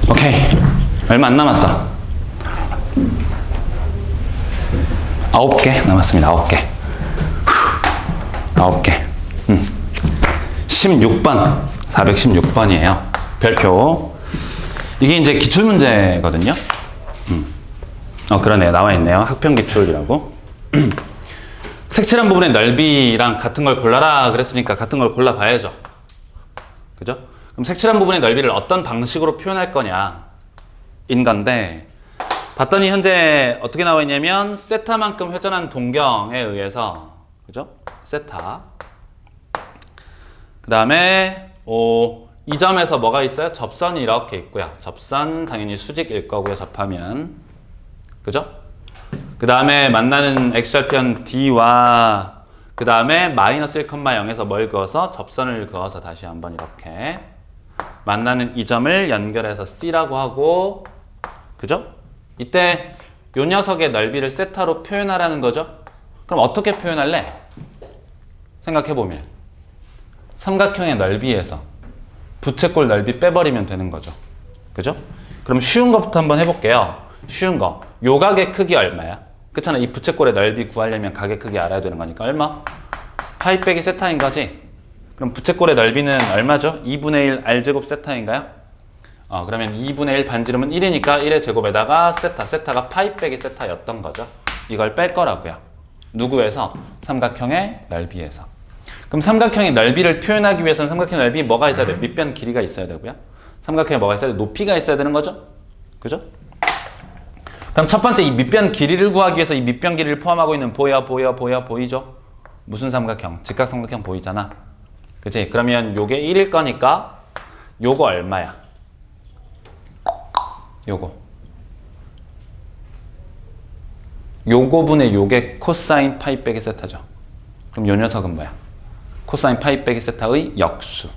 오케이. 얼마 안 남았어. 9개 남았습니다. 9개. 9개. 16번. 416번이에요. 별표. 이게 이제 기출문제거든요. 그러네요. 나와 있네요. 학평기출이라고. 색칠한 부분의 넓이랑 같은 걸 골라라 그랬으니까 같은 걸 골라봐야죠. 그죠? 그럼 색칠한 부분의 넓이를 어떤 방식으로 표현할 거냐 인 건데, 봤더니 현재 어떻게 나와 있냐면 세타만큼 회전한 동경에 의해서, 그죠? 세타. 그 다음에 이 점에서 뭐가 있어요? 접선이 이렇게 있고요. 접선 당연히 수직일 거고요. 접하면. 그죠? 그 다음에 만나는 x절편 d와 그 다음에 마이너스 1,0에서 뭘 그어서? 접선을 그어서 다시 한번 이렇게 만나는 이 점을 연결해서 C라고 하고, 그죠? 이때 요 녀석의 넓이를 세타로 표현하라는 거죠. 그럼 어떻게 표현할래? 생각해보면 삼각형의 넓이에서 부채꼴 넓이 빼버리면 되는 거죠. 그죠? 그럼 쉬운 것부터 한번 해볼게요. 쉬운 거. 요 각의 크기 얼마야? 그렇잖아. 이 부채꼴의 넓이 구하려면 각의 크기 알아야 되는 거니까 얼마? 파이 빼기 세타인 거지? 그럼 부채꼴의 넓이는 얼마죠? 2분의 1 r제곱 세타인가요? 그러면 2분의 1 반지름은 1이니까 1의 제곱에다가 세타. 세타가 파이 빼기 세타였던 거죠. 이걸 뺄 거라고요. 누구에서? 삼각형의 넓이에서. 그럼 삼각형의 넓이를 표현하기 위해서는 삼각형 넓이 뭐가 있어야 돼요? 밑변 길이가 있어야 되고요. 삼각형에 뭐가 있어야 돼요? 높이가 있어야 되는 거죠. 그죠? 그럼 첫 번째 이 밑변 길이를 구하기 위해서 이 밑변 길이를 포함하고 있는 보이죠? 무슨 삼각형? 직각삼각형 보이잖아. 그치? 그러면 요게 1일 거니까 요거 얼마야? 요거분의 요게 코사인 파이 빼기 세타죠. 그럼 요 녀석은 뭐야? 코사인 파이 빼기 세타의 역수.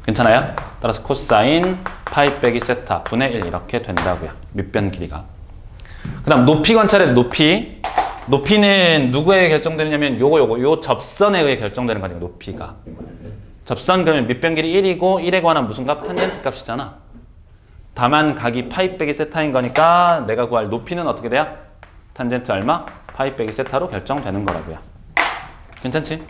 괜찮아요? 따라서 코사인 파이 빼기 세타 분의 1 이렇게 된다고요. 밑변 길이가. 그 다음 높이 관찰해. 높이는 누구에 의해 결정되느냐면 요 접선에 의해 결정되는 거지. 높이가. 접선 그러면 밑변 길이 1이고 1에 관한 무슨 값? 탄젠트 값이잖아. 다만 각이 파이 빼기 세타인 거니까 내가 구할 높이는 어떻게 돼요? 탄젠트 얼마? 파이 빼기 세타로 결정되는 거라고요. 괜찮지?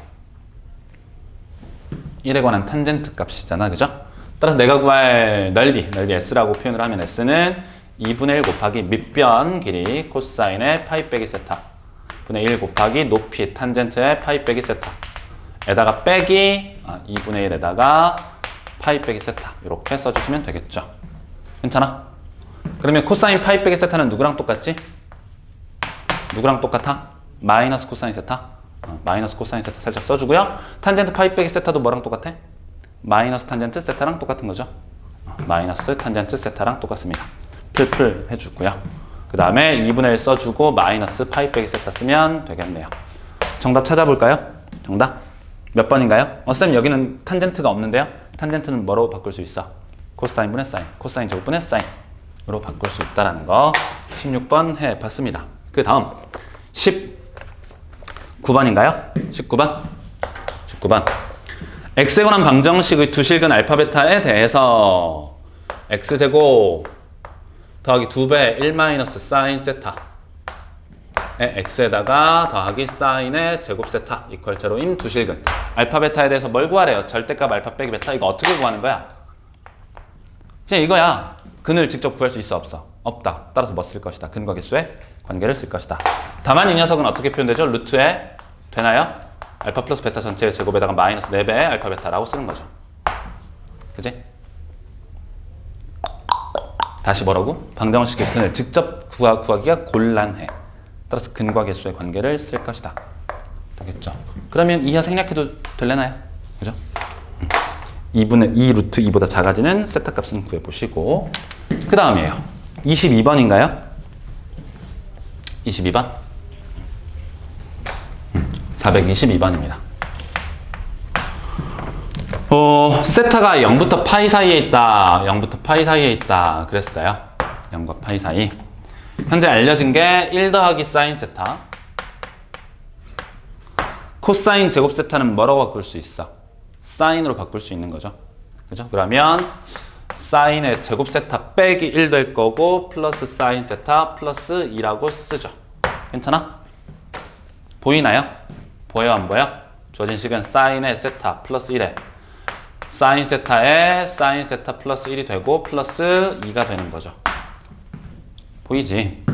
1에 관한 탄젠트 값이잖아. 그죠? 따라서 내가 구할 넓이 S라고 표현을 하면 S는 2분의 1 곱하기 밑변 길이 코사인의 파이 빼기 세타 분의 1 곱하기 높이 탄젠트의 파이 빼기 세타 에다가 빼기 2분의 1에다가 파이 빼기 세타 이렇게 써주시면 되겠죠. 괜찮아? 그러면 코사인 파이 빼기 세타는 누구랑 똑같지? 누구랑 똑같아? 마이너스 코사인 세타? 마이너스 코사인 세타 살짝 써주고요. 탄젠트 파이 빼기 세타도 뭐랑 똑같아? 마이너스 탄젠트 세타랑 똑같은 거죠. 마이너스 탄젠트 세타랑 똑같습니다. 필 해주고요. 그 다음에 2분의 1 써주고 마이너스 파이 빼기 세타 쓰면 되겠네요. 정답 찾아볼까요? 정답 몇 번인가요? 쌤 여기는 탄젠트가 없는데요. 탄젠트는 뭐로 바꿀 수 있어? 코사인 분의 사인, 코사인 제곱분의 사인으로 바꿀 수 있다는 거 16번 해봤습니다. 그 다음 19번인가요? 19번 x에 관한 방정식의 두 실근 알파 베타에 대해서 x제곱 더하기 2배 1 마이너스 사인 세타에 x에다가 더하기 사인의 제곱 세타 이퀄 제로인 두 실근 알파 베타에 대해서 뭘 구하래요? 절대값 알파 빼기 베타. 이거 어떻게 구하는 거야? 그냥 이거야. 근을 직접 구할 수 있어? 없어? 없다. 따라서 뭐 쓸 것이다? 근과 개수의 관계를 쓸 것이다. 다만 이 녀석은 어떻게 표현되죠? 루트에 되나요? 알파 플러스 베타 전체의 제곱에다가 마이너스 4배 알파 베타라고 쓰는 거죠. 그지? 다시 뭐라고? 방정식의 근을 직접 구하기가 곤란해. 따라서 근과 개수의 관계를 쓸 것이다. 되겠죠? 그러면 이하 생략해도 될래나요? 그죠? 2분의 2 루트 2보다 작아지는 세타 값은 구해보시고, 그 다음이에요. 22번인가요? 22번? 422번입니다. 세타가 0부터 파이 사이에 있다. 0부터 파이 사이에 있다. 그랬어요. 0과 파이 사이. 현재 알려진 게 1 더하기 사인 세타. 코사인 제곱 세타는 뭐라고 바꿀 수 있어? 사인으로 바꿀 수 있는 거죠. 그죠? 그러면 사인의 제곱 세타 빼기 1 될 거고 플러스 사인 세타 플러스 2라고 쓰죠. 괜찮아? 보이나요? 보여 안 보여? 주어진 식은 사인의 세타 플러스 1에 사인 세타에 사인 세타 플러스 1이 되고 플러스 2가 되는 거죠. 보이지?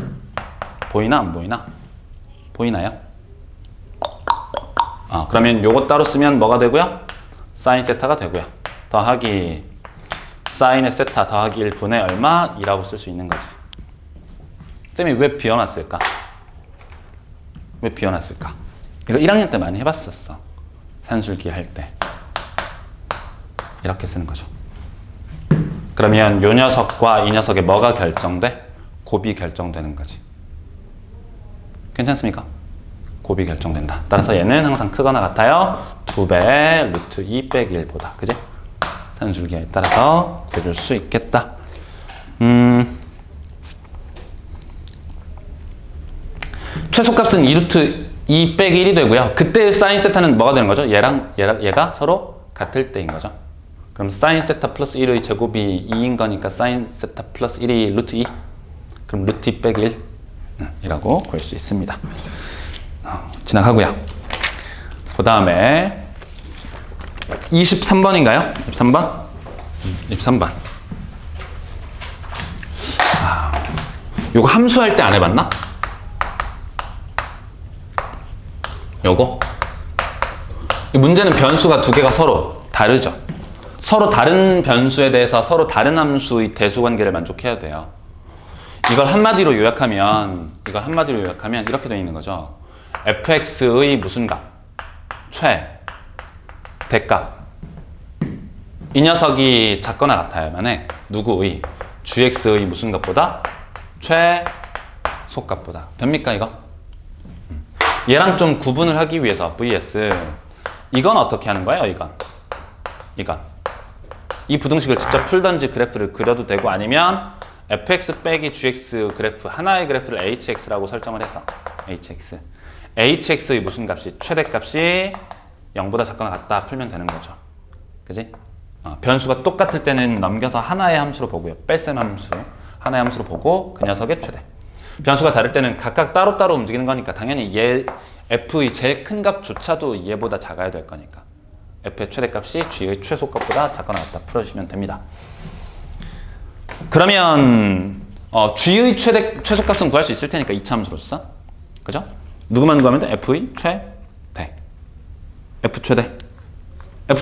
보이나 안 보이나? 보이나요? 그러면 요거 따로 쓰면 뭐가 되고요? 사인 세타가 되고요. 더하기 사인의 세타 더하기 1분의 얼마? 2라고 쓸 수 있는 거지. 쌤이 왜 비워놨을까? 왜 비워놨을까? 이거 1학년 때 많이 해봤었어. 산술기 할 때. 이렇게 쓰는 거죠. 그러면 요 녀석과 이 녀석의 뭐가 결정돼? 곱이 결정되는 거지. 괜찮습니까? 곱이 결정된다. 따라서 얘는 항상 크거나 같아요. 2배 루트 2 빼기 1보다. 그지? 산술기에 따라서 그릴 수 있겠다. 최소값은 2루트 2 빼기 1이 되고요. 그때 사인 세타는 뭐가 되는 거죠? 얘가 서로 같을 때인 거죠. 그럼 사인 세타 플러스 1의 제곱이 2인 거니까 사인 세타 플러스 1이 루트 2. 그럼 루트 2 빼기 1 이라고 구할 수 있습니다. 지나가고요. 그 다음에 23번인가요? 23번? 23번. 요거 함수할 때 안 해봤나? 요거? 이 문제는 변수가 두 개가 서로 다르죠. 서로 다른 변수에 대해서 서로 다른 함수의 대수관계를 만족해야 돼요. 이걸 한마디로 요약하면 이렇게 되어 있는 거죠. fx의 무슨 값? 대값. 이 녀석이 작거나 같아야만 해. 누구의? gx의 무슨 값보다? 최소값보다. 됩니까 이거? 얘랑 좀 구분을 하기 위해서 vs 이건 어떻게 하는 거예요? 이건 이 부등식을 직접 풀던지 그래프를 그려도 되고 아니면 fx 빼기 gx 그래프 하나의 그래프를 hx라고 설정을 해서 hx의 무슨 값이 최대값이 0보다 작거나 같다 풀면 되는 거죠. 그지? 변수가 똑같을 때는 넘겨서 하나의 함수로 보고요. 뺄셈 함수 하나의 함수로 보고 그 녀석의 최대. 변수가 다를 때는 각각 따로따로 움직이는 거니까 당연히 f의 제일 큰 값조차도 얘보다 작아야 될 거니까 f의 최대값이 g의 최소값보다 작거나 같다 풀어주시면 됩니다. 그러면 g의 최소값은 구할 수 있을 테니까 이차함수로서 그죠? 누구만 구하면 돼? f의 최대. f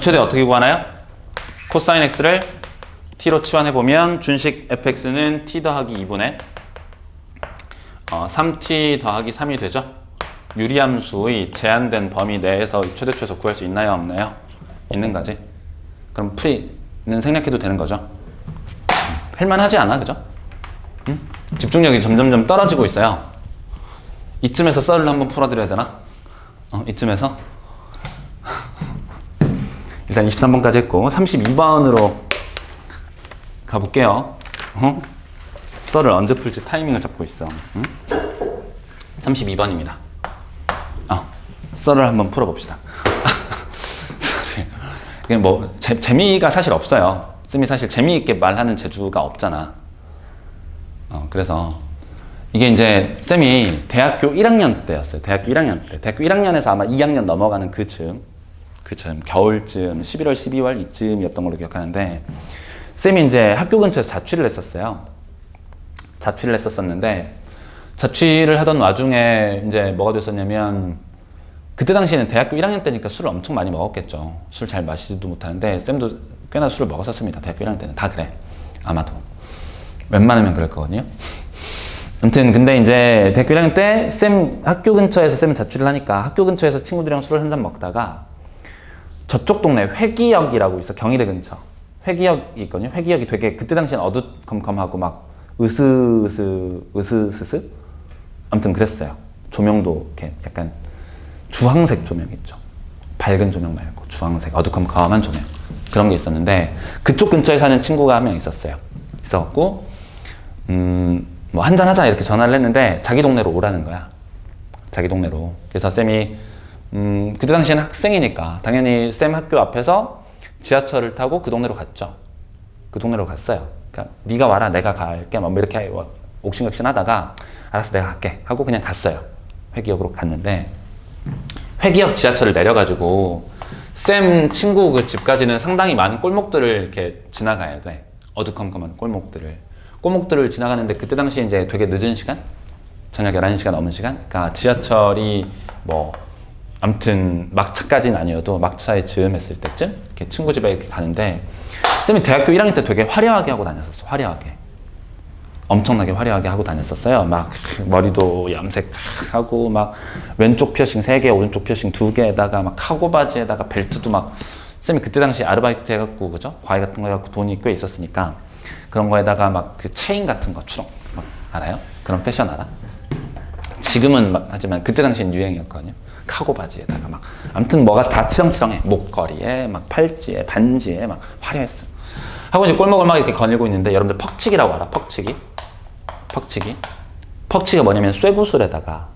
최대 어떻게 구하나요? 코사인 x를 t로 치환해보면 준식 fx는 t 더하기 2분의 3t 더하기 3이 되죠? 유리함수의 제한된 범위 내에서 최대 최소 구할 수 있나요? 없나요? 있는 거지. 그럼 풀이는 생략해도 되는 거죠. 할만하지 않아? 그죠? 응? 집중력이 점점점 떨어지고 있어요. 이쯤에서 썰을 한번 풀어드려야 되나? 이쯤에서 일단 23번까지 했고 32번으로 가볼게요. 썰을 언제 풀지 타이밍을 잡고 있어. 응? 32번입니다. 썰을 한번 풀어봅시다. 그냥 뭐 재미가 사실 없어요. 쌤이 사실 재미있게 말하는 재주가 없잖아. 그래서 이게 이제 쌤이 대학교 1학년 때였어요. 대학교 1학년에서 아마 2학년 넘어가는 그쯤 겨울쯤 11월 12월 이쯤이었던 걸로 기억하는데 쌤이 이제 학교 근처에서 자취를 했었어요. 자취를 했었었는데 자취를 하던 와중에 이제 뭐가 됐었냐면 그때 당시에는 대학교 1학년 때니까 술을 엄청 많이 먹었겠죠. 술 잘 마시지도 못하는데 쌤도 꽤나 술을 먹었었습니다. 대학교 1학년 때는 다 그래. 아마도 웬만하면 그럴 거거든요. 아무튼 근데 이제 대학교 1학년 때 쌤 학교 근처에서 쌤은 자취를 하니까 학교 근처에서 친구들이랑 술을 한잔 먹다가 저쪽 동네 회기역이라고 있어. 경희대 근처 회기역이 있거든요. 회기역이 되게 그때 당시엔 어두컴컴하고 막 으스스스 아무튼 그랬어요. 조명도 이렇게 약간 주황색 조명 있죠. 밝은 조명 말고 주황색 어두컴컴한 조명 그런 게 있었는데 그쪽 근처에 사는 친구가 한 명 있었어요. 있었고 뭐 한잔하자 이렇게 전화를 했는데 자기 동네로 오라는 거야. 자기 동네로. 그래서 쌤이 그때 당시에는 학생이니까 당연히 쌤 학교 앞에서 지하철을 타고 그 동네로 갔죠. 그 동네로 갔어요. 그러니까 네가 와라 내가 갈게 막 이렇게 옥신각신 하다가 알았어 내가 갈게 하고 그냥 갔어요. 회기역으로 갔는데 회기역 지하철을 내려가지고 쌤 친구 그 집까지는 상당히 많은 골목들을 이렇게 지나가야 돼. 어두컴컴한 골목들을 지나가는데 그때 당시에 이제 되게 늦은 시간? 저녁 11시가 넘은 시간? 그러니까 지하철이 뭐 아무튼 막차까지는 아니어도 막차에 즈음했을 때쯤 이렇게 친구 집에 이렇게 가는데 쌤이 대학교 1학년 때 되게 화려하게 하고 다녔었어. 화려하게. 엄청나게 화려하게 하고 다녔었어요. 막 머리도 염색 착 하고 막 왼쪽 피어싱 3개, 오른쪽 피어싱 2개에다가 막 카고 바지에다가 벨트도 막 쌤이 그때 당시 아르바이트 해갖고 그죠? 과외 같은 거 해갖고 돈이 꽤 있었으니까 그런 거에다가 막 그 체인 같은 거 추렁 막 알아요? 그런 패션 알아? 지금은 막 하지만 그때 당시엔 유행이었거든요. 카고 바지에다가 막 아무튼 뭐가 다 치렁치렁해. 목걸이에 막 팔찌에 반지에 막 화려했어. 하고 이제 꼴목을 막 이렇게 거닐고 있는데 여러분들 퍽치기라고 알아? 퍽치기가 뭐냐면 쇠구슬에다가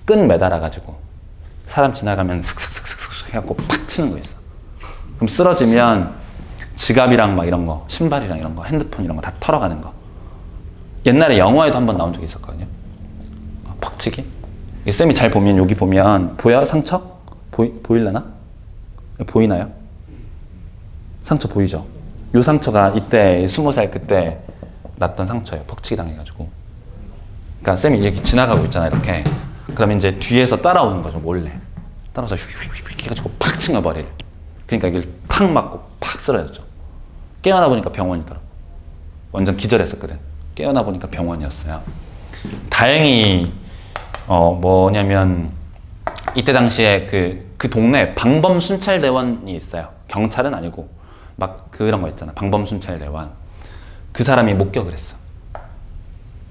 끈 매달아가지고 사람 지나가면 슥슥슥슥 해갖고 팍 치는 거 있어. 그럼 쓰러지면 지갑이랑 막 이런 거, 신발이랑 이런 거, 핸드폰 이런 거 다 털어가는 거. 옛날에 영화에도 한번 나온 적이 있었거든요. 퍽치기. 쌤이 잘 보면 여기 보면 보여? 상처? 보일려나? 보이나요? 상처 보이죠? 요 상처가 이때 20살 그때 났던 상처예요. 퍽치기 당해가지고. 그러니까 쌤이 이렇게 지나가고 있잖아 이렇게. 그러면 이제 뒤에서 따라오는 거죠 몰래. 따라서 휙휙휙 해가지고 팍 친 거 머리를. 그러니까 이걸 탁 맞고 팍 쓰러졌죠. 깨어나 보니까 병원이더라고. 완전 기절했었거든. 깨어나 보니까 병원이었어요. 다행히 뭐냐면 이때 당시에 그 동네에 방범순찰대원이 있어요. 경찰은 아니고 막 그런 거 있잖아. 방범순찰대원. 그 사람이 목격을 했어.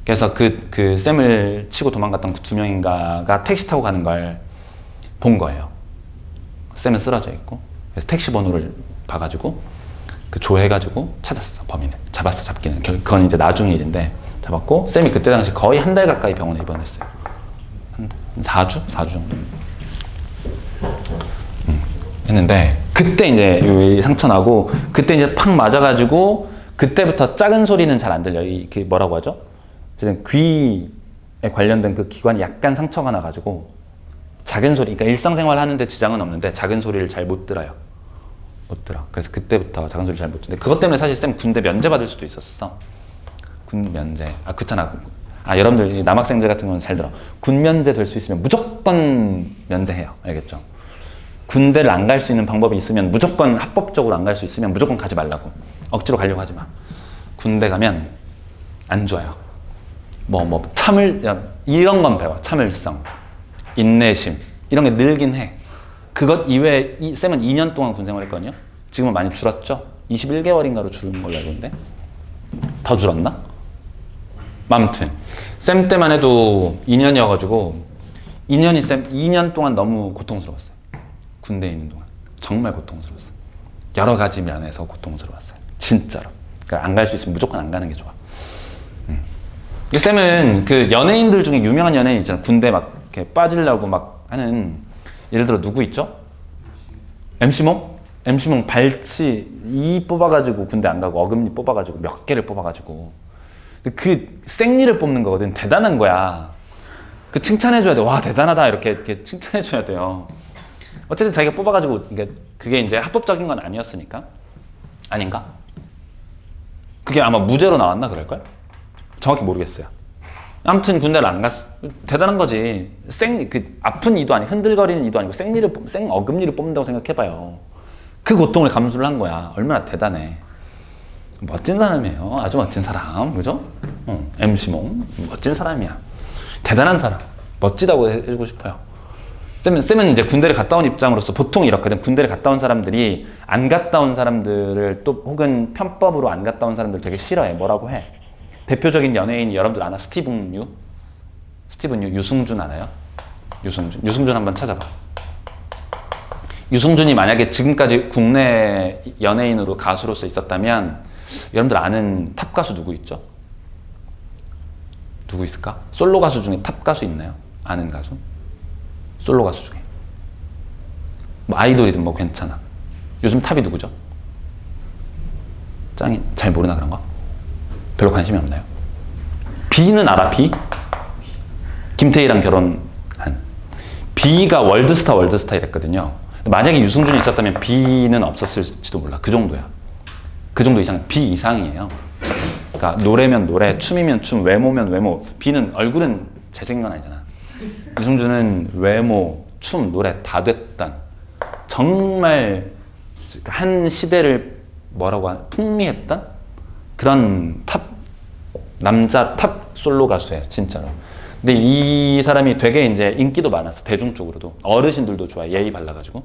그래서 그 쌤을 치고 도망갔던 그 2명인가가 택시 타고 가는 걸 본 거예요. 쌤은 쓰러져 있고. 그래서 택시 번호를 봐가지고 그 조회해가지고 찾았어. 범인을. 잡기는. 그건 이제 나중 일인데 잡았고 쌤이 그때 당시 거의 한 달 가까이 병원에 입원했어요. 한 4주? 4주 정도. 했는데 그때 이제 이 상처 나고 그때 이제 팍 맞아가지고 그때부터 작은 소리는 잘 안 들려. 그 뭐라고 하죠? 어쨌든 귀에 관련된 그 기관이 약간 상처가 나가지고 작은 소리, 그러니까 일상생활 하는데 지장은 없는데 작은 소리를 잘 못 들어요. 못 들어. 그래서 그때부터 작은 소리를 잘 못 듣는데 그것 때문에 사실 쌤 군대 면제 받을 수도 있었어. 군 면제. 그렇잖아. 여러분들 남학생들 같은 경우는 잘 들어. 군 면제 될 수 있으면 무조건 면제해요. 알겠죠? 군대를 안 갈 수 있는 방법이 있으면 무조건 합법적으로 안 갈 수 있으면 무조건 가지 말라고. 억지로 가려고 하지 마. 군대 가면 안 좋아요. 이런 건 배워. 참을성, 인내심 이런 게 늘긴 해. 그것 이외에 쌤은 2년 동안 군 생활했거든요. 지금은 많이 줄었죠. 21개월인가로 줄은 걸로 알고 있는데 더 줄었나? 아무튼 쌤 때만 해도 2년이어가지고 2년 동안 너무 고통스러웠어요. 군대에 있는 동안 정말 고통스러웠어요. 여러 가지 면에서 고통스러웠어요. 진짜로. 그러니까 안 갈 수 있으면 무조건 안 가는 게 좋아. 쌤은 그 연예인들 중에 유명한 연예인 있잖아. 군대 막 이렇게 빠지려고 막 하는 예를 들어 누구 있죠? MC몽? MC몽 발치 2 뽑아가지고 군대 안 가고 어금니 뽑아가지고 몇 개를 뽑아가지고 그 생리를 뽑는 거거든. 대단한 거야. 그 칭찬해줘야 돼. 와 대단하다 이렇게 칭찬해줘야 돼요. 어쨌든 자기가 뽑아가지고 그게 이제 합법적인 건 아니었으니까 아닌가? 그게 아마 무죄로 나왔나 그럴걸? 정확히 모르겠어요. 아무튼 군대를 안 갔어. 대단한 거지. 아픈 이도 아니고 흔들거리는 이도 아니고 어금니를 뽑는다고 생각해봐요. 그 고통을 감수를 한 거야. 얼마나 대단해. 멋진 사람이에요. 아주 멋진 사람. 그죠? MC몽. 멋진 사람이야. 대단한 사람. 멋지다고 해주고 싶어요. 쌤은 이제 군대를 갔다 온 입장으로서 보통 이렇거든. 군대를 갔다 온 사람들이 안 갔다 온 사람들을 또 혹은 편법으로 안 갔다 온 사람들 되게 싫어해. 뭐라고 해? 대표적인 연예인이 여러분들 아나? 스티븐 유, 유승준 아나요? 유승준 한번 찾아봐. 유승준이 만약에 지금까지 국내 연예인으로 가수로서 있었다면 여러분들 아는 탑 가수 누구 있죠? 누구 있을까? 솔로 가수 중에 탑 가수 있나요? 아는 가수? 솔로 가수 중에 뭐 아이돌이든 뭐 괜찮아. 요즘 탑이 누구죠? 짱이 잘 모르나 그런 거? 별로 관심이 없나요? B는 알아, B? 김태희랑 결혼한. B가 월드스타 이랬거든요. 만약에 유승준이 있었다면 B는 없었을지도 몰라. 그 정도야. 그 정도 이상, B 이상이에요. 그러니까 노래면 노래, 춤이면 춤, 외모면 외모. B는 얼굴은 잘생긴 건 아니잖아. 유승준은 외모, 춤, 노래 다 됐던 정말 한 시대를 풍미했던 그런 남자 탑 솔로 가수예요, 진짜로. 근데 이 사람이 되게 이제 인기도 많았어, 대중적으로도. 어르신들도 좋아해, 예의 발라가지고.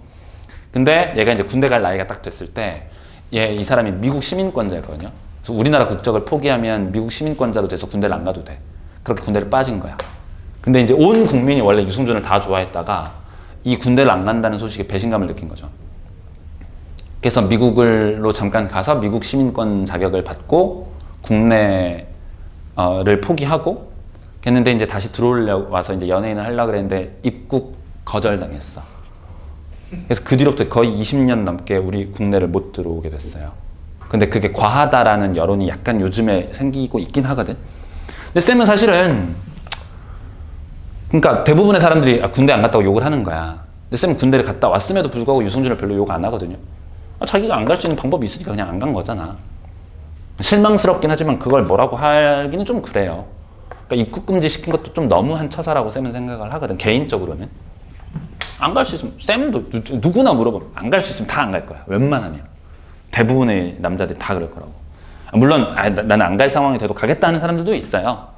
근데 얘가 이제 군대 갈 나이가 딱 됐을 때, 이 사람이 미국 시민권자였거든요. 그래서 우리나라 국적을 포기하면 미국 시민권자로 돼서 군대를 안 가도 돼. 그렇게 군대를 빠진 거야. 근데 이제 온 국민이 원래 유승준을 다 좋아했다가 이 군대를 안 간다는 소식에 배신감을 느낀 거죠. 그래서 미국으로 잠깐 가서 미국 시민권 자격을 받고 국내를 포기하고 했는데 이제 다시 들어오려고 와서 이제 연예인을 하려고 그랬는데 입국 거절당했어. 그래서 그 뒤로부터 거의 20년 넘게 우리 국내를 못 들어오게 됐어요. 근데 그게 과하다라는 여론이 약간 요즘에 생기고 있긴 하거든. 근데 쌤은 사실은 그러니까 대부분의 사람들이 군대 안 갔다고 욕을 하는 거야. 근데 쌤은 군대를 갔다 왔음에도 불구하고 유승준을 별로 욕 안 하거든요. 자기가 안 갈 수 있는 방법이 있으니까 그냥 안 간 거잖아. 실망스럽긴 하지만 그걸 뭐라고 하기는 좀 그래요. 그러니까 입국 금지 시킨 것도 좀 너무한 처사라고 쌤은 생각을 하거든. 개인적으로는. 안 갈 수 있으면 쌤도 누구나 물어보면 안 갈 수 있으면 다 안 갈 거야. 웬만하면. 대부분의 남자들이 다 그럴 거라고. 물론 나는 안 갈 상황이 돼도 가겠다는 사람들도 있어요.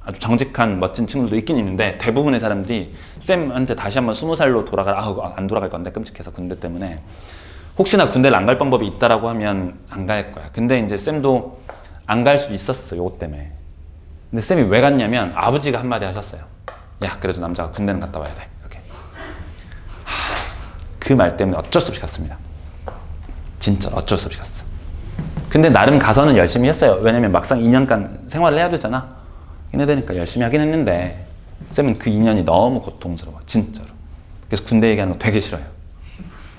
아주 정직한 멋진 친구들도 있긴 있는데 대부분의 사람들이 쌤한테 다시 한번 20살로 안 돌아갈 건데 끔찍해서 군대 때문에 혹시나 군대를 안 갈 방법이 있다라고 하면 안 갈 거야. 근데 이제 쌤도 안 갈 수 있었어, 요거 때문에. 근데 쌤이 왜 갔냐면 아버지가 한마디 하셨어요. 야, 그래도 남자가 군대는 갔다 와야 돼. 이렇게. 그 말 때문에 어쩔 수 없이 갔습니다. 진짜 어쩔 수 없이 갔어. 근데 나름 가서는 열심히 했어요. 왜냐면 막상 2년간 생활을 해야 되잖아. 해야 되니까 열심히 하긴 했는데 쌤은 그 2년이 너무 고통스러워, 진짜로. 그래서 군대 얘기하는 거 되게 싫어요.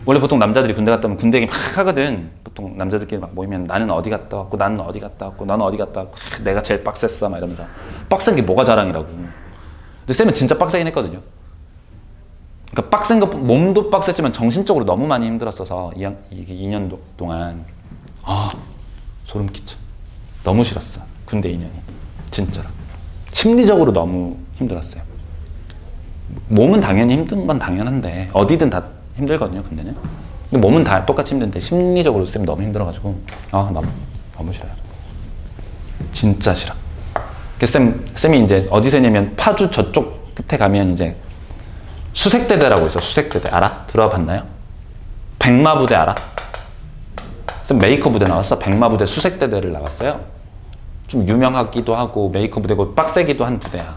원래 보통 남자들이 군대 갔다 오면 군대 얘기 막 하거든. 보통 남자들끼리 막 모이면 나는 어디 갔다 왔고 나는 어디 갔다 왔고 너는 어디 갔다 왔고 내가 제일 빡셌어 막 이러면서. 빡센 게 뭐가 자랑이라고. 근데 쌤은 진짜 빡세긴 했거든요. 그러니까 빡센 거, 몸도 빡셌지만 정신적으로 너무 많이 힘들었어서 이게 2년 동안 소름 끼쳐. 너무 싫었어, 군대 2년이. 진짜로. 심리적으로 너무 힘들었어요. 몸은 당연히 힘든 건 당연한데 어디든 다 힘들거든요, 군대는. 근데 몸은 다 똑같이 힘든데 심리적으로 쌤 너무 힘들어가지고 너무 싫어요. 진짜 싫어. 그래서 쌤이 이제 어디서 했냐면 파주 저쪽 끝에 가면 이제 수색대대라고 있어. 수색대대 알아? 들어와 봤나요? 백마부대 알아? 쌤 메이커 부대 나왔어. 백마부대 수색대대를 나왔어요. 좀 유명하기도 하고 메이커 부대고 빡세기도 한 부대야.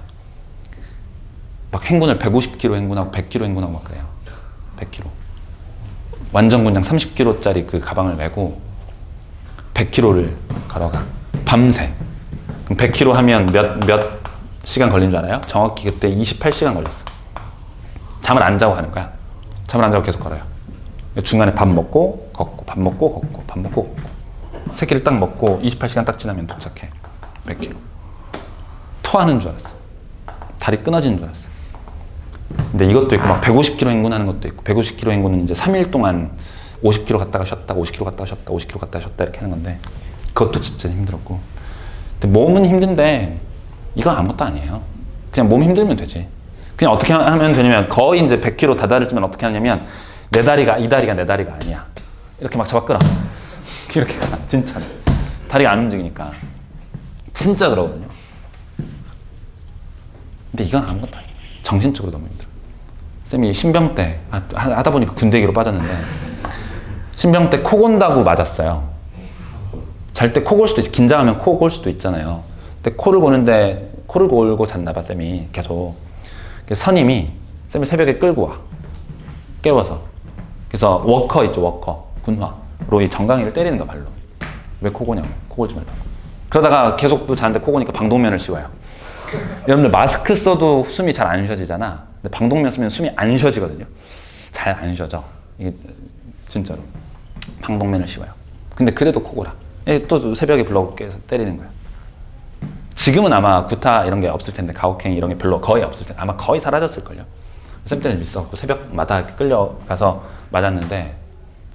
막 행군을 150km 행군하고 100km 행군하고 막 그래요. 100km. 완전 군장 30kg짜리 그 가방을 메고 100km를 걸어가. 밤새. 그럼 100km 하면 몇 시간 걸린 줄 알아요? 정확히 그때 28시간 걸렸어. 잠을 안 자고 가는 거야. 잠을 안 자고 계속 걸어요. 중간에 밥 먹고 걷고 밥 먹고 걷고 밥 먹고 걷고 세 끼를 딱 먹고 28시간 딱 지나면 도착해. 100km. 토하는 줄 알았어. 다리 끊어지는 줄 알았어. 근데 이것도 있고 막 150km 행군하는 것도 있고 150km 행군은 이제 3일 동안 50km 갔다가 쉬었다가 50km 갔다가 쉬었다 50km 갔다가 쉬었다 이렇게 하는 건데 그것도 진짜 힘들었고. 근데 몸은 힘든데 이건 아무것도 아니에요. 그냥 몸 힘들면 되지. 그냥 어떻게 하면 되냐면 거의 이제 100km 다다르지만 어떻게 하냐면 이 다리가 내 다리가 아니야. 이렇게 막 잡아 끌어. 이렇게 가. 진짜. 다리가 안 움직이니까. 진짜 그러거든요. 근데 이건 아무것도 아니에요. 정신적으로 너무 힘들어. 쌤이 신병 때 하다 보니까 군대 얘기로 빠졌는데 신병 때 코 골다고 맞았어요. 잘 때 코 골 수도 있지. 긴장하면 코 골 수도 있잖아요. 근데 코를 고는데 코를 골고 잤나 봐 쌤이 계속. 선임이 쌤을 새벽에 끌고 와. 깨워서. 그래서 워커 있죠, 워커. 군화로 이 정강이를 때리는 거야, 발로. 왜 코 고냐고. 코 골지 말라고. 그러다가 계속 또 자는데 코 고니까 방독면을 씌워요. 여러분들 마스크 써도 숨이 잘 안 쉬어지잖아. 근데 방독면 쓰면 숨이 안 쉬어지거든요. 잘 안 쉬어져. 이게 진짜로. 방독면을 씌워요. 근데 그래도 코 골아. 또 새벽에 불러서 때리는 거야. 지금은 아마 구타 이런 게 없을 텐데, 가혹행위 이런 게 별로 거의 없을 텐데, 아마 거의 사라졌을걸요. 쌤 때는 있었고 새벽마다 끌려가서 맞았는데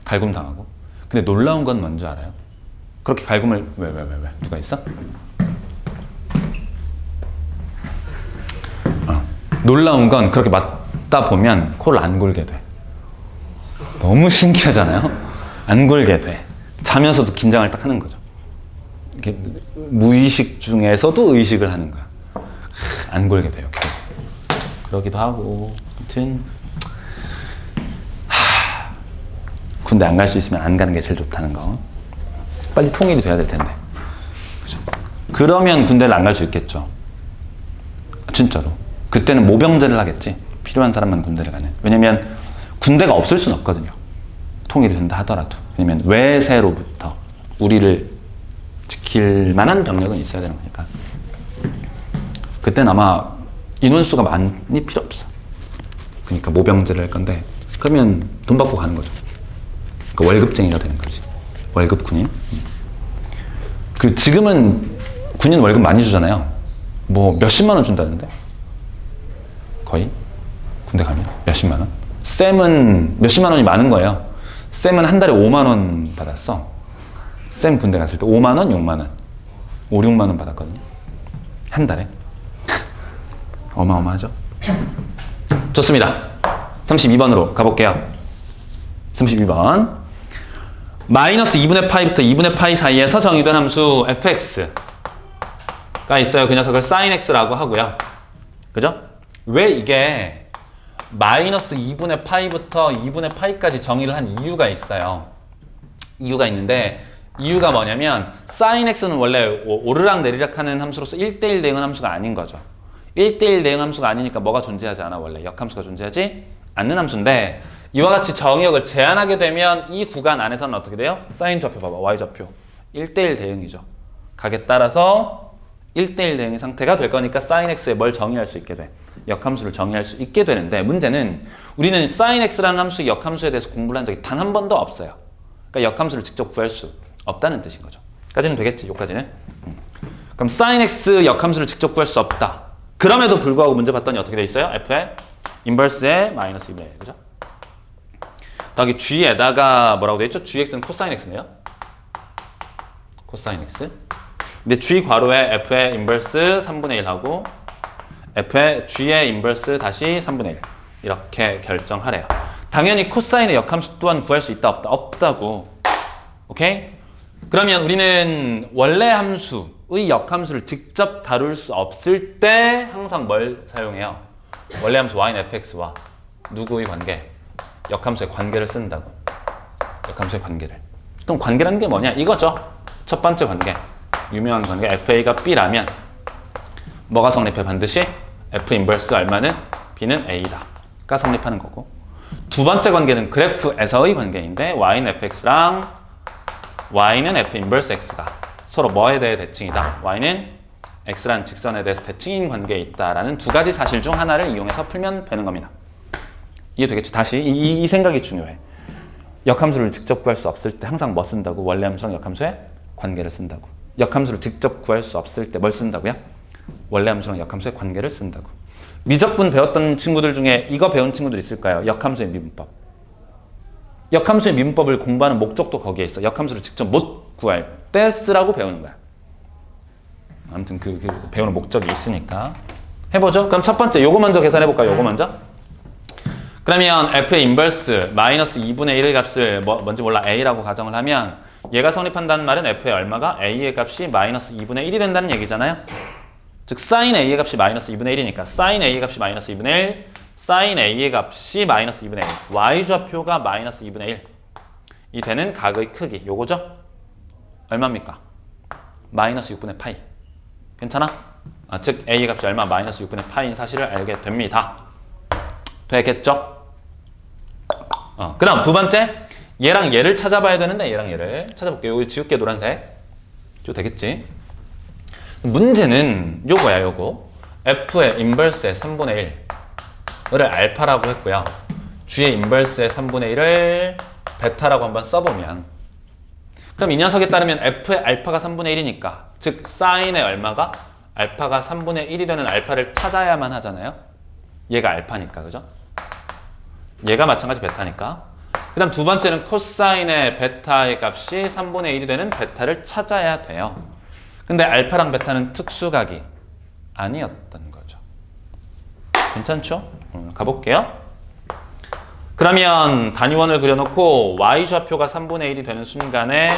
갈굼 당하고. 근데 놀라운 건 뭔지 알아요? 그렇게 갈굼을 왜 누가 있어? 놀라운 건 그렇게 맞다 보면 코를 안 골게 돼. 너무 신기하잖아요? 안 골게 돼. 자면서도 긴장을 딱 하는 거죠. 이렇게 무의식 중에서도 의식을 하는 거야. 안 골게 돼요. 그러기도 하고. 아무튼 군대 안 갈 수 있으면 안 가는 게 제일 좋다는 거. 빨리 통일이 돼야 될 텐데. 그죠? 그러면 군대를 안 갈 수 있겠죠. 진짜로. 그때는 모병제를 하겠지. 필요한 사람만 군대를 가는. 왜냐면 군대가 없을 수는 없거든요. 통일이 된다 하더라도. 왜냐면 외세로부터 우리를 지킬 만한 병력은 있어야 되는 거니까. 그때는 아마 인원수가 많이 필요 없어. 그러니까 모병제를 할 건데, 그러면 돈 받고 가는 거죠. 그러니까 월급쟁이가 되는 거지. 월급 군인. 그 지금은 군인 월급 많이 주잖아요. 뭐 몇십만 원 준다는데? 거의? 군대 가면 몇십만 원? 쌤은 몇십만 원이 많은 거예요. 쌤은 한 달에 5만 원 받았어. 쌤 군대 갔을 때 5만 원, 6만 원. 5, 6만 원 받았거든요. 한 달에. 어마어마하죠? 좋습니다. 32번으로 가볼게요. 32번. 마이너스 2분의 파이부터 2분의 파이 사이에서 정의된 함수 fx가 있어요. 그 녀석을 sin x라고 하고요. 그죠? 왜 이게 마이너스 2분의 파이부터 2분의 파이까지 정의를 한 이유가 있어요. 이유가 있는데, 이유가 뭐냐면 sin x는 원래 오르락 내리락 하는 함수로서 1대1 대응 함수가 아닌 거죠. 1대1 대응 함수가 아니니까 뭐가 존재하지 않아. 원래 역함수가 존재하지 않는 함수인데, 이와 같이 정의역을 제한하게 되면 이 구간 안에서는 어떻게 돼요? 사인 좌표 봐봐. y좌표 1대1 대응이죠. 각에 따라서 1대1 대응의 상태가 될 거니까 sin x에 뭘 정의할 수 있게 돼. 역함수를 정의할 수 있게 되는데, 문제는 우리는 sin x라는 함수의 역함수에 대해서 공부를 한 적이 단 한 번도 없어요. 그러니까 역함수를 직접 구할 수 없다는 뜻인 거죠. 까지는 되겠지, 여기까지는. 그럼 sin x 역함수를 직접 구할 수 없다. 그럼에도 불구하고 문제 봤더니 어떻게 돼 있어요? f의 인버스에 마이너스 2분의 1, 그죠? 더하기 g에다가 뭐라고 돼 있죠? gx는 코사인 x네요. 코사인 x. 근데 g 괄호에 f의 인버스 3분의 1하고 f의 g의 인버스 다시 3분의 1 이렇게 결정하래요. 당연히 코사인의 역함수 또한 구할 수 있다 없다? 없다고. 오케이? 그러면 우리는 원래 함수의 역함수를 직접 다룰 수 없을 때 항상 뭘 사용해요? 원래 함수 y는 fx와 누구의 관계? 역함수의 관계를 쓴다고. 역함수의 관계를. 그럼 관계라는 게 뭐냐? 이거죠. 첫 번째 관계. 유명한 관계. fa가 b라면 뭐가 성립해? 반드시 f 인버스 얼마는 b는 a다 가 성립하는 거고, 두 번째 관계는 그래프에서의 관계인데 y는 fx랑 y는 f 인버스 x가 서로 뭐에 대해 대칭이다. y는 x라는 직선에 대해서 대칭인 관계에 있다라는 두 가지 사실 중 하나를 이용해서 풀면 되는 겁니다. 이해되겠죠? 다시 이 생각이 중요해. 역함수를 직접 구할 수 없을 때 항상 뭐 쓴다고? 원래 함수랑 역함수의 관계를 쓴다고. 역함수를 직접 구할 수 없을 때 뭘 쓴다고요? 원래 함수랑 역함수의 관계를 쓴다고. 미적분 배웠던 친구들 중에 이거 배운 친구들 있을까요? 역함수의 미분법. 역함수의 미분법을 공부하는 목적도 거기에 있어. 역함수를 직접 못 구할 때 쓰라고 배우는 거야. 아무튼 그 배우는 목적이 있으니까 해보죠. 그럼 첫 번째 요거 먼저 계산해볼까요? 요거 먼저. 그러면 f의 인버스 마이너스 2분의 1의 값을 뭔지 몰라 a라고 가정을 하면 얘가 성립한다는 말은 f의 얼마가? a의 값이 마이너스 2분의 1이 된다는 얘기잖아요. 즉 sin a의 값이 마이너스 2분의 1이니까 sin a의 값이 마이너스 2분의 1, sin a의 값이 마이너스 2분의 1, y좌표가 마이너스 2분의 1 이 되는 각의 크기 요거죠? 얼마입니까? 마이너스 6분의 파이. 괜찮아? 즉 a의 값이 얼마? 마이너스 6분의 파이인 사실을 알게 됩니다. 되겠죠? 그럼 두 번째, 얘랑 얘를 찾아봐야 되는데 얘랑 얘를 찾아볼게요. 여기 지울게. 노란색. 저 되겠지? 문제는 요거야. 요거 f의 인버스의 3분의 1을 알파라고 했고요. g의 인버스의 3분의 1을 베타라고 한번 써보면, 그럼 이 녀석에 따르면 f의 알파가 3분의 1이니까 즉 사인의 얼마가 알파가 3분의 1이 되는 알파를 찾아야만 하잖아요. 얘가 알파니까 그죠? 얘가 마찬가지 베타니까. 그 다음 두 번째는 코사인의 베타의 값이 3분의 1이 되는 베타를 찾아야 돼요. 근데 알파랑 베타는 특수각이 아니었던 거죠. 괜찮죠? 가볼게요. 그러면 단위원을 그려놓고 y좌표가 3분의 1이 되는 순간에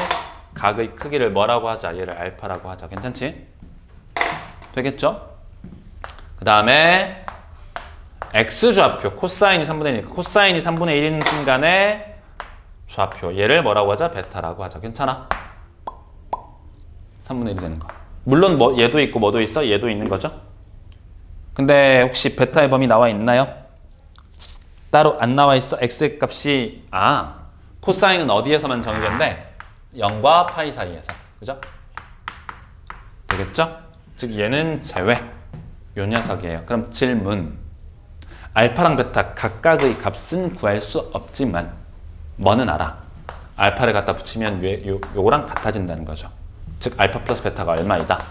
각의 크기를 뭐라고 하자? 얘를 알파라고 하자. 괜찮지? 되겠죠? 그 다음에 x좌표, 코사인이 3분의 1이니까 코사인이 3분의 1인 순간에 좌표, 얘를 뭐라고 하자? 베타라고 하자. 괜찮아? 3분의 1이 되는 거. 물론 뭐 얘도 있고 뭐도 있어? 얘도 있는 거죠? 근데 혹시 베타의 범위 나와 있나요? 따로 안 나와 있어? x의 값이 코사인은 어디에서만 정해졌는데 0과 파이 사이에서. 그죠? 되겠죠? 즉 얘는 제외. 요 녀석이에요. 그럼 질문. 알파랑 베타 각각의 값은 구할 수 없지만 뭐는 알아? 알파를 갖다 붙이면 요거랑 같아진다는 거죠. 즉 알파 플러스 베타가 얼마이다?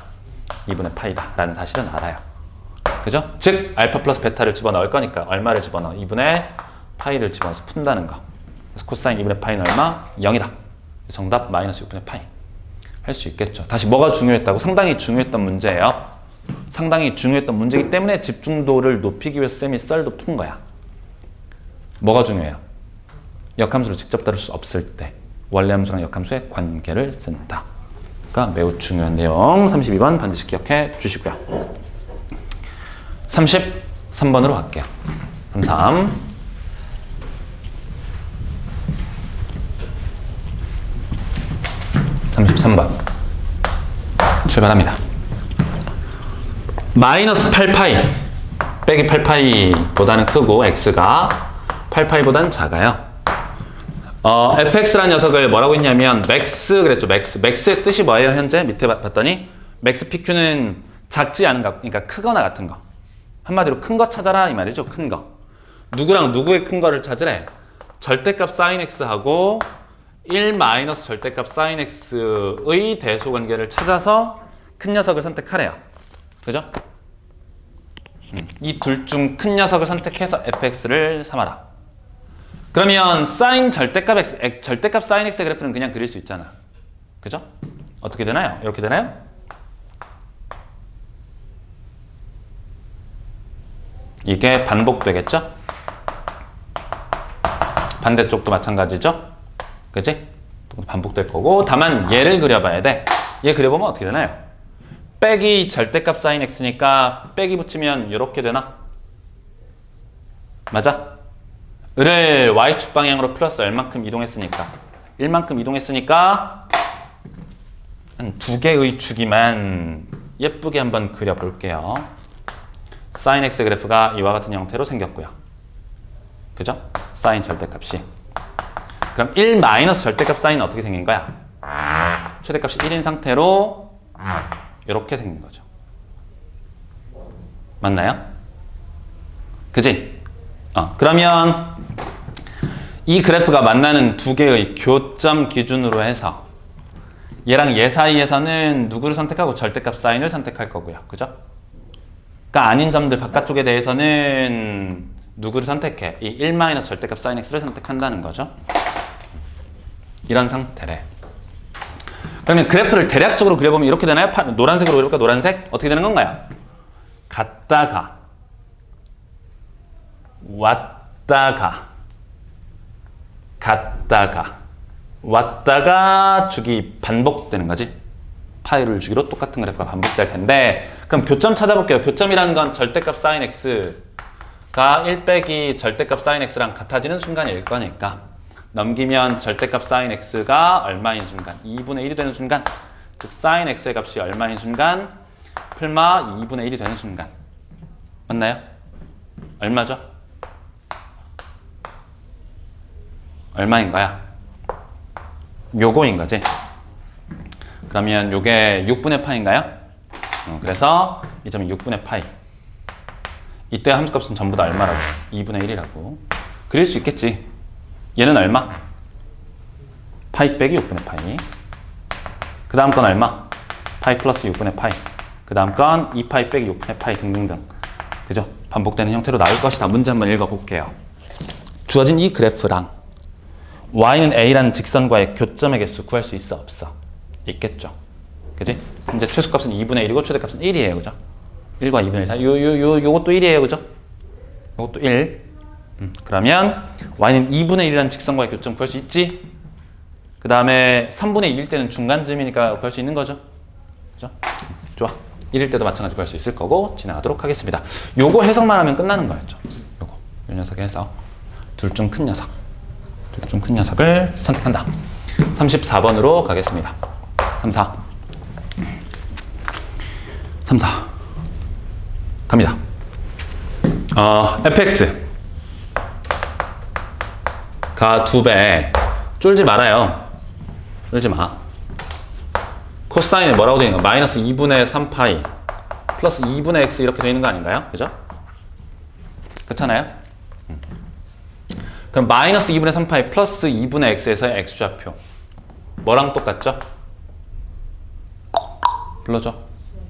2분의 파이다 라는 사실은 알아요. 그죠? 즉 알파 플러스 베타를 집어넣을 거니까 얼마를 집어넣어? 2분의 파이를 집어넣어서 푼다는 거. 그래서 코사인 2분의 파이는 얼마? 0이다. 정답 마이너스 6분의 파이. 할 수 있겠죠. 다시 뭐가 중요했다고? 상당히 중요했던 문제예요. 상당히 중요했던 문제이기 때문에 집중도를 높이기 위해서 쌤이 썰도 푼 거야. 뭐가 중요해요? 역함수를 직접 다룰 수 없을 때 원래 함수랑 역함수의 관계를 쓴다. 그러니까 매우 중요한 내용 32번 반드시 기억해 주시고요. 33번으로 갈게요. 33. 출발합니다. 마이너스 8파이 빼기 8파이보다는 크고 x가 8파이보다는 작아요. fx라는 녀석을 뭐라고 했냐면 맥스 그랬죠. 맥스의 뜻이 뭐예요? 현재 밑에 봤더니 맥스 pq는 작지 않은 것, 그러니까 크거나 같은 거. 한마디로 큰 거 찾아라 이 말이죠. 큰 거. 누구랑 누구의 큰 거를 찾으래? 절대값 sin x하고 1 마이너스 절대값 sin x의 대소관계를 찾아서 큰 녀석을 선택하래요. 그죠? 이 둘 중 큰 녀석을 선택해서 fx를 삼아라. 그러면 sin 절대값 sin x의 그래프는 그냥 그릴 수 있잖아. 그죠? 어떻게 되나요? 이렇게 되나요? 이게 반복되겠죠? 반대쪽도 마찬가지죠? 그치? 반복될 거고 다만 얘를 그려봐야 돼. 얘 그려보면 어떻게 되나요? 빼기 절대값 sin x니까 빼기 붙이면 이렇게 되나? 맞아? 을을 y축 방향으로 플러스 얼만큼 이동했으니까 1만큼 이동했으니까 한 2개의 주기만 예쁘게 한번 그려볼게요. sin x 그래프가 이와 같은 형태로 생겼고요. 그죠? sin 절대값이 그럼 1 마이너스 절대값 sin은 어떻게 생긴 거야? 최대값이 1인 상태로 이렇게 생긴 거죠. 맞나요? 그지? 그러면 이 그래프가 만나는 두 개의 교점 기준으로 해서 얘랑 얘 사이에서는 누구를 선택하고 절대값 사인을 선택할 거고요. 그죠? 그러니까 아닌 점들 바깥쪽에 대해서는 누구를 선택해? 이 1 절대값 사인 x를 선택한다는 거죠. 이런 상태래. 그러면 그래프를 대략적으로 그려보면 이렇게 되나요? 노란색으로 그려볼까? 노란색? 어떻게 되는 건가요? 갔다가 왔다가 갔다가 왔다가 주기 반복되는 거지. 파이를 주기로 똑같은 그래프가 반복될 텐데 그럼 교점 찾아볼게요. 교점이라는 건 절대값 sin x가 1 빼기 절대값 sin x랑 같아지는 순간일 거니까 넘기면 절대값 sin x가 얼마인 순간? 2분의 1이 되는 순간 즉 sin x의 값이 얼마인 순간? 풀마 2분의 1이 되는 순간 맞나요? 얼마죠? 얼마인 거야? 요거인 거지. 그러면 요게 6분의 파인가요? 그래서 이 점이 6분의 파이. 이때 함수값은 전부 다 얼마라고? 2분의 1이라고. 그릴 수 있겠지. 얘는 얼마? 파이 빼기 6분의 파이. 그 다음 건 얼마? 파이 플러스 6분의 파이. 그 다음 건 2파이 빼기 6분의 파이 등등등. 그죠? 반복되는 형태로 나올 것이다. 문제 한번 읽어볼게요. 주어진 이 그래프랑 y는 a라는 직선과의 교점의 개수 구할 수 있어? 없어? 있겠죠. 그지? 이제 최소값은 2분의 1이고 최대값은 1이에요. 그죠? 1과 2분의 1 사이. 요것도 1이에요. 그죠? 요것도 1. 그러면 y는 2분의 1이라는 직선과의 교점 구할 수 있지? 그 다음에 3분의 2일 때는 중간쯤이니까 구할 수 있는 거죠? 그죠? 좋아. 1일 때도 마찬가지 구할 수 있을 거고 진행하도록 하겠습니다. 요거 해석만 하면 끝나는 거였죠. 요거. 요 녀석의 해석. 둘 중 큰 녀석. 둘 중 큰 녀석을 선택한다. 34번으로 가겠습니다. 3, 4. 3, 4. 갑니다. fx가 2배. 쫄지 말아요. 쫄지 마. 코사인이 뭐라고 되어 있는 거? 마이너스 2분의 3파이 플러스 2분의 x 이렇게 되어 있는 거 아닌가요? 그죠? 그렇잖아요? 그럼 마이너스 2분의 3파이 플러스 2분의 x에서의 x좌표 뭐랑 똑같죠? 불러줘.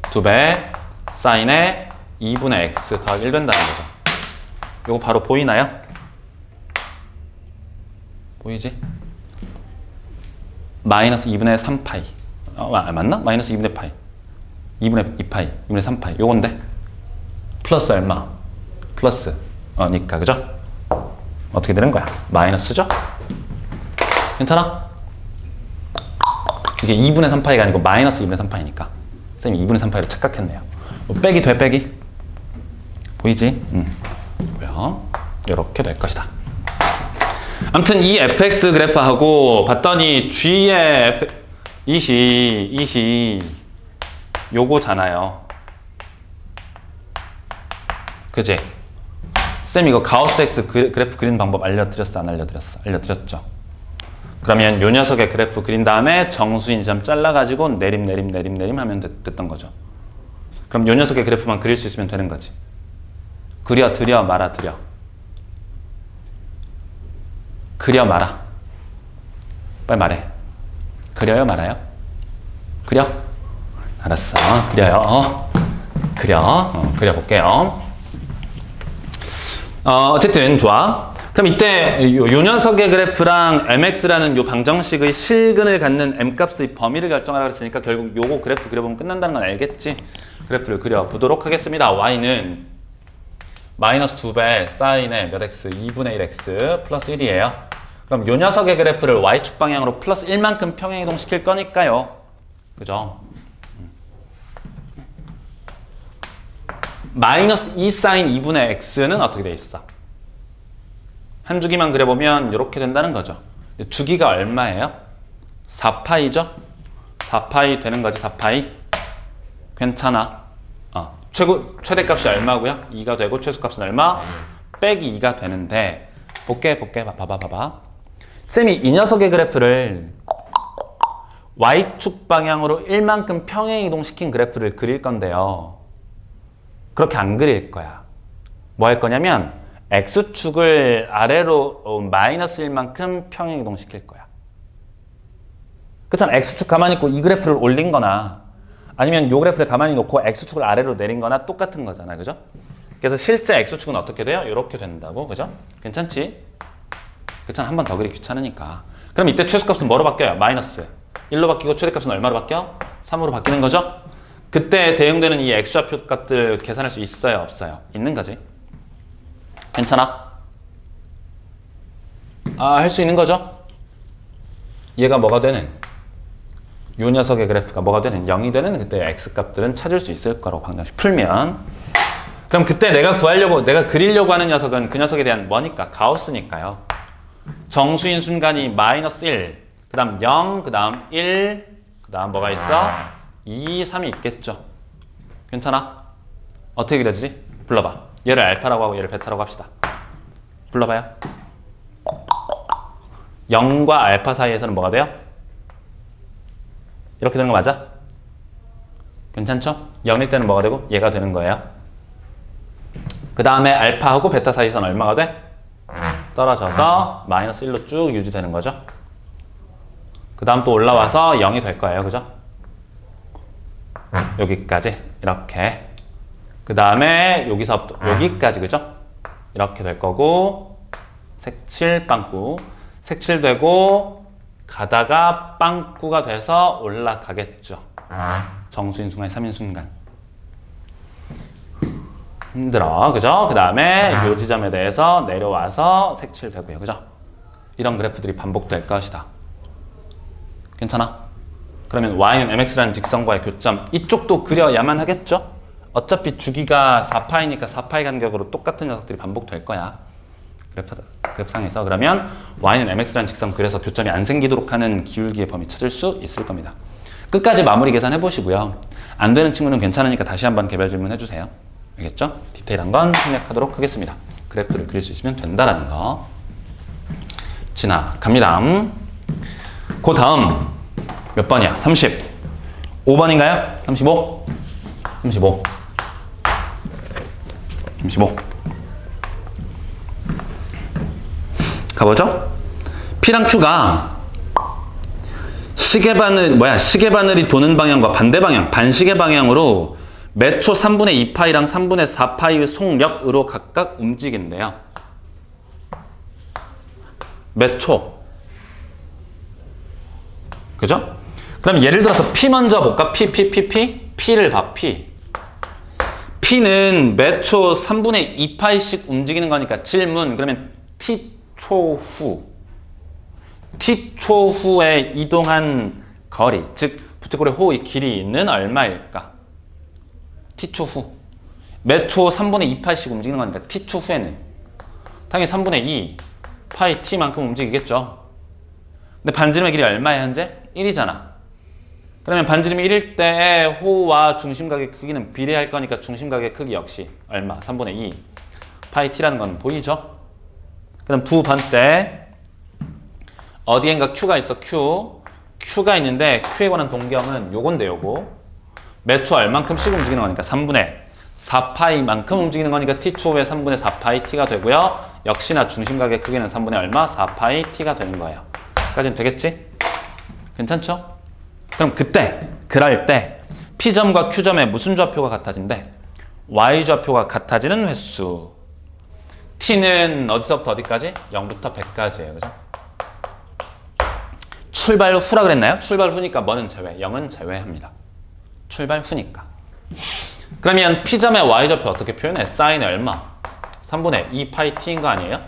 2배 사인에 2분의 x 더하기 1 된다는 거죠. 이거 바로 보이나요? 보이지? 마이너스 2분의 3파이 맞나? 마이너스 2분의 파이 2분의 2파이 2분의 3파이 요건데 플러스 얼마? 플러스 니까 그죠? 어떻게 되는 거야? 마이너스죠? 괜찮아? 이게 2분의 3파이가 아니고 마이너스 2분의 3파이니까 쌤이 2분의 3파이로 착각했네요. 빼기 돼 빼기? 보이지? 뭐야? 이렇게 될 것이다. 아무튼 이 fx 그래프하고 봤더니 g의 이히 요거잖아요. 그지? 쌤 이거 가우스 X 그래프 그리는 방법 알려드렸어? 안 알려드렸어? 알려드렸죠. 그러면 요 녀석의 그래프 그린 다음에 정수인 점 잘라가지고 내림 하면 됐던 거죠. 그럼 요 녀석의 그래프만 그릴 수 있으면 되는 거지. 그려 드려 말아 드려. 그려 말아. 빨리 말해. 그려요 말아요? 그려? 알았어. 그려요. 그려볼게요. 어쨌든 좋아. 그럼 이때 요 녀석의 그래프랑 mx라는 요 방정식의 실근을 갖는 m값의 범위를 결정하라고 했으니까 결국 요거 그래프 그려보면 끝난다는 건 알겠지? 그래프를 그려보도록 하겠습니다. y는 마이너스 2배 사인의 몇 x? 2분의 1x 플러스 1이에요. 그럼 요 녀석의 그래프를 y축 방향으로 플러스 1만큼 평행이동 시킬 거니까요. 그죠? 마이너스 2 사인 2분의 x는 어떻게 돼 있어? 한 주기만 그려보면 이렇게 된다는 거죠. 주기가 얼마예요? 4파이죠? 4파이 되는 거지, 4파이. 괜찮아. 최대값이 얼마고요? 2가 되고 최소값은 얼마? 빼기 2가 되는데 볼게. 봐봐. 쌤이 이 녀석의 그래프를 y축 방향으로 1만큼 평행 이동시킨 그래프를 그릴 건데요. 그렇게 안 그릴 거야. 뭐 할 거냐면 x축을 아래로 마이너스 1만큼 평행 이동시킬 거야. 그렇잖아. x축 가만히 있고 이 그래프를 올린 거나 아니면 이 그래프를 가만히 놓고 x축을 아래로 내린 거나 똑같은 거잖아. 그죠? 그래서 실제 x축은 어떻게 돼요? 이렇게 된다고. 그죠? 괜찮지? 그렇잖아. 한 번 더 그리기 귀찮으니까. 그럼 이때 최소값은 뭐로 바뀌어요? 마이너스 1로 바뀌고 최대값은 얼마로 바뀌어? 3으로 바뀌는 거죠? 그때 대응되는 이 x좌표 값들 계산할 수 있어요? 없어요? 있는 거지. 괜찮아? 할 수 있는 거죠? 얘가 뭐가 되는? 요 녀석의 그래프가 뭐가 되는? 0이 되는 그때 x값들은 찾을 수 있을 거라고 방정식 풀면. 그럼 그때 내가 그리려고 하는 녀석은 그 녀석에 대한 뭐니까? 가우스니까요. 정수인 순간이 마이너스 1, 그 다음 0, 그 다음 1, 그 다음 뭐가 있어? 2, 3이 있겠죠. 괜찮아? 어떻게 그려지지? 불러봐. 얘를 알파라고 하고 얘를 베타라고 합시다. 불러봐요. 0과 알파 사이에서는 뭐가 돼요? 이렇게 되는 거 맞아? 괜찮죠? 0일 때는 뭐가 되고 얘가 되는 거예요. 그 다음에 알파하고 베타 사이에서는 얼마가 돼? 떨어져서 마이너스 1로 쭉 유지되는 거죠. 그 다음 또 올라와서 0이 될 거예요. 그죠? 여기까지 이렇게. 그 다음에 여기서부터 여기까지, 그죠? 이렇게 될 거고, 색칠 빵꾸. 색칠되고 가다가 빵꾸가 돼서 올라가겠죠. 정수인 순간, 3인 순간. 힘들어, 그죠? 그 다음에 이 지점에 대해서 내려와서 색칠되고요, 그죠? 이런 그래프들이 반복될 것이다. 괜찮아? 그러면 y는 mx라는 직선과의 교점, 이쪽도 그려야만 하겠죠? 어차피 주기가 4파이니까 4파이 간격으로 똑같은 녀석들이 반복될 거야. 그래프상에서. 그러면 y는 mx라는 직선, 그래서 교점이 안 생기도록 하는 기울기의 범위 찾을 수 있을 겁니다. 끝까지 마무리 계산해 보시고요. 안 되는 친구는 괜찮으니까 다시 한번 개별 질문 해주세요. 알겠죠? 디테일한 건 생략하도록 하겠습니다. 그래프를 그릴 수 있으면 된다라는 거. 지나갑니다. 그 다음 몇 번이야? 35번인가요? 35? 35. 가보죠? P랑 Q가 시계바늘이 도는 방향과 반대 방향, 반시계 방향으로 매초 3분의 2파이랑 3분의 4파이의 속력으로 각각 움직인대요. 매초. 그죠? 그럼 예를 들어서 P 먼저 볼까? P를 봐, P는 매초 3분의 2파이씩 움직이는 거니까 질문. 그러면 T초 후에 이동한 거리, 즉 부채꼴의 호의 길이는 얼마일까? T초 후. 매초 3분의 2파이씩 움직이는 거니까 T초 후에는 당연히 3분의 2 파이 T만큼 움직이겠죠. 근데 반지름의 길이 얼마야 현재? 1이잖아. 그러면 반지름이 1일 때 호와 중심각의 크기는 비례할 거니까 중심각의 크기 역시 얼마? 3분의 2 파이 T라는 건 보이죠? 그럼 두 번째, 어디엔가 Q가 있어. Q가 있는데 Q에 관한 동경은 요건데, 요거 매초 얼만큼씩 움직이는 거니까 3분의 4파이만큼 움직이는 거니까 T초 후에 3분의 4파이 T가 되고요. 역시나 중심각의 크기는 3분의 얼마? 4파이 T가 되는 거예요. 여기까지는 되겠지? 괜찮죠? 그럼 그럴 때 P점과 Q점의 무슨 좌표가 같아진대? Y좌표가 같아지는 횟수. T는 어디서부터 어디까지? 0부터 100까지예요. 그죠? 출발 후라 그랬나요? 출발 후니까 뭐는 제외, 0은 제외합니다. 출발 후니까. 그러면 P점의 Y좌표 어떻게 표현해? 사인의 얼마? 3분의 2파이 T인 거 아니에요?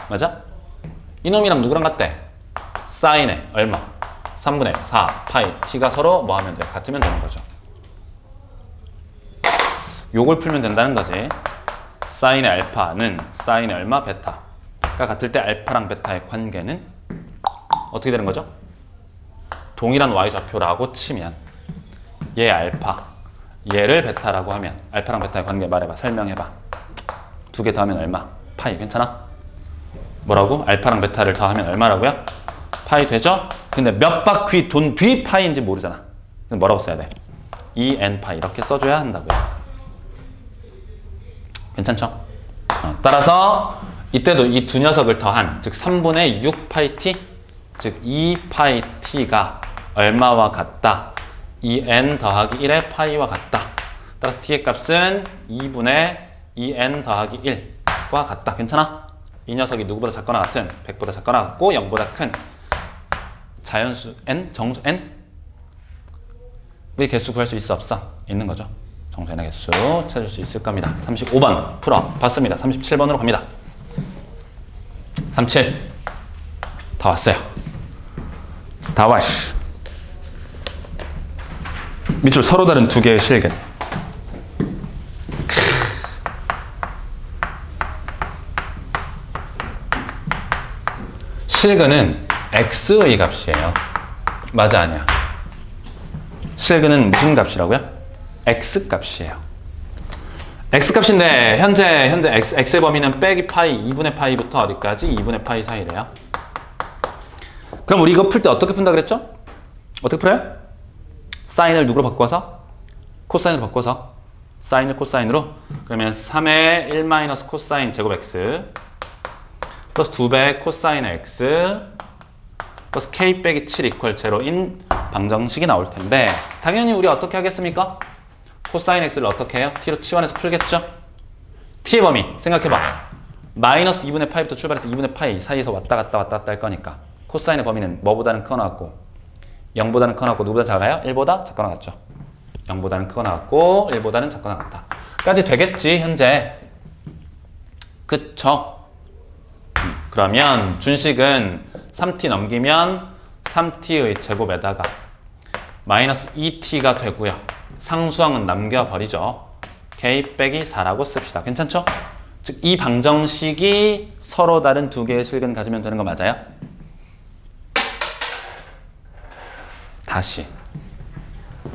맞아? 이놈이랑 누구랑 같대? 사인의 얼마? 3분의 4파이 T가 서로 뭐 하면 돼? 같으면 되는 거죠. 요걸 풀면 된다는 거지. 사인의 알파는 사인의 얼마? 베타가 같을 때 알파랑 베타의 관계는 어떻게 되는 거죠? 동일한 Y좌표라고 치면 얘 알파, 얘를 베타라고 하면 알파랑 베타의 관계 말해봐. 설명해봐. 두 개 더하면 얼마? 파이. 괜찮아? 뭐라고? 알파랑 베타를 더하면 얼마라고요? 파이 되죠? 근데 몇 바퀴 돈 뒤 파이인지 모르잖아. 그럼 뭐라고 써야 돼? 2n 파이 이렇게 써줘야 한다고요. 괜찮죠? 따라서 이때도 이 두 녀석을 더한, 즉 3분의 6파이 t, 즉 2파이 t가 얼마와 같다? 2n 더하기 1의 파이와 같다. 따라서 t의 값은 2분의 2n 더하기 1과 같다. 괜찮아? 이 녀석이 누구보다 작거나 같은, 100보다 작거나 같고 0보다 큰 자연수 n, 정수 n? 우리 개수 구할 수 있어 없어? 있는 거죠. 정수 n의 개수 찾을 수 있을 겁니다. 35번 풀어 봤습니다. 37번으로 갑니다. 37 다 왔어요. 다 왔어. 밑줄 서로 다른 두 개의 실근. 실근은 x의 값이에요. 맞아 아니야? 실근은 무슨 값이라고요? x 값이에요. x 값인데 현재 x의 범위는 빼기 파이 2분의 파이부터 어디까지? 2분의 파이 사이래요. 그럼 우리 이거 풀 때 어떻게 푼다 그랬죠? 어떻게 풀어요? 사인을 누구로 바꿔서? 코사인으로 바꿔서 사인을 코사인으로. 그러면 3의 1 마이너스 코사인 제곱 x 플러스 2배 코사인 x 플러스 k 빼기 7 이퀄 제로인 방정식이 나올 텐데 당연히 우리 어떻게 하겠습니까? 코사인 x를 어떻게 해요? t로 치환해서 풀겠죠? t의 범위 생각해봐. 마이너스 2분의 파이부터 출발해서 2분의 파이 사이에서 왔다 갔다 할 거니까 코사인의 범위는 뭐보다는 크거나 같고 0보다는 크거나 같고 누구보다 작아요? 1보다 작거나 같죠? 0보다는 크거나 같고 1보다는 작거나 같다 까지 되겠지 현재. 그쵸? 그러면 준식은 3t 넘기면 3t의 제곱에다가 마이너스 2t가 되고요. 상수항은 남겨버리죠. k 빼기 4라고 씁시다. 괜찮죠? 즉 이 방정식이 서로 다른 두 개의 실근 가지면 되는 거 맞아요? 다시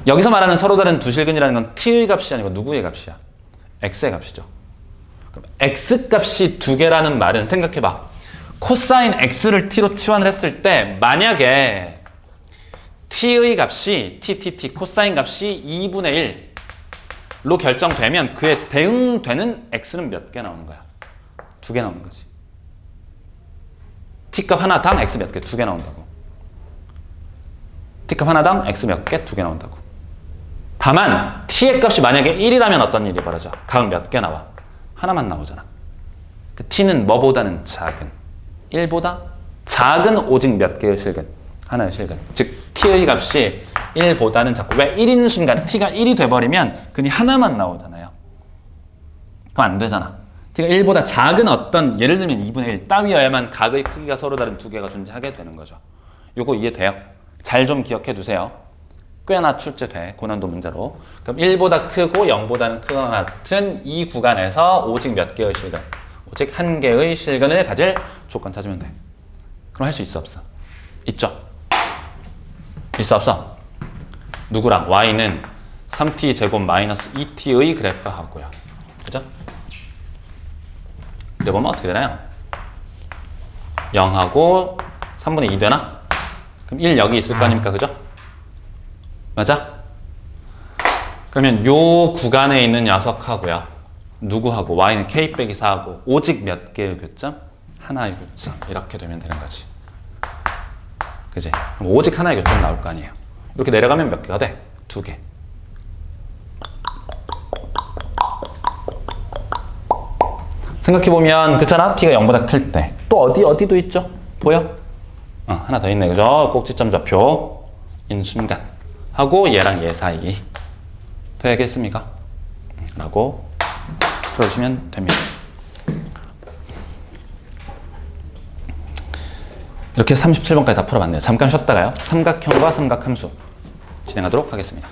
여기서 말하는 서로 다른 두 실근이라는 건 t의 값이 아니고 누구의 값이야? x의 값이죠. 그럼 x 값이 두 개라는 말은 생각해봐. 코사인 x를 t로 치환을 했을 때 만약에 t의 값이 t 코사인 값이 2분의 1로 결정되면 그에 대응되는 x는 몇 개 나오는 거야? 두 개 나오는 거지. t값 하나당 x 몇 개? 두 개 나온다고. t값 하나당 x 몇 개? 두 개 나온다고. 다만 t의 값이 만약에 1이라면 어떤 일이 벌어져? 각 몇 개 나와? 하나만 나오잖아. 그 t는 뭐보다는 작은 1보다 작은 오직 몇 개의 실근? 하나의 실근. 즉 t의 값이 1보다는 작고 왜 1인 순간 t가 1이 돼버리면 그니 하나만 나오잖아요. 그럼 안 되잖아. t가 1보다 작은 어떤 예를 들면 2분의 1 따위여야만 각의 크기가 서로 다른 두 개가 존재하게 되는 거죠. 요거 이해돼요? 잘 좀 기억해 두세요. 꽤나 출제돼. 고난도 문제로. 그럼 1보다 크고 0보다는 크거나 같은 이 구간에서 오직 몇 개의 실근? 오직 한 개의 실근을 가질 조건 찾으면 돼. 그럼 할 수 있어 없어? 있죠? 있어 없어? 누구랑? y는 3t 제곱 마이너스 2t의 그래프 하고요. 그죠? 그려보면 어떻게 되나요? 0하고 3분의 2 되나? 그럼 1 여기 있을 거 아닙니까? 그죠? 맞아? 그러면 요 구간에 있는 녀석하고요. 누구하고? y는 k 빼기 4하고 오직 몇 개의 교점? 하나의 교점. 이렇게 되면 되는 거지. 그지? 그럼 오직 하나의 교점 나올 거 아니에요. 이렇게 내려가면 몇 개가 돼? 두 개. 생각해보면 그렇잖아? t가 0보다 클 때. 또 어디도 있죠? 보여? 하나 더 있네. 그죠? 꼭지점 좌표인 순간. 하고 얘랑 얘 사이. 되겠습니까? 라고 풀어주시면 됩니다. 이렇게 37번까지 다 풀어봤네요. 잠깐 쉬었다가요. 삼각형과 삼각함수 진행하도록 하겠습니다.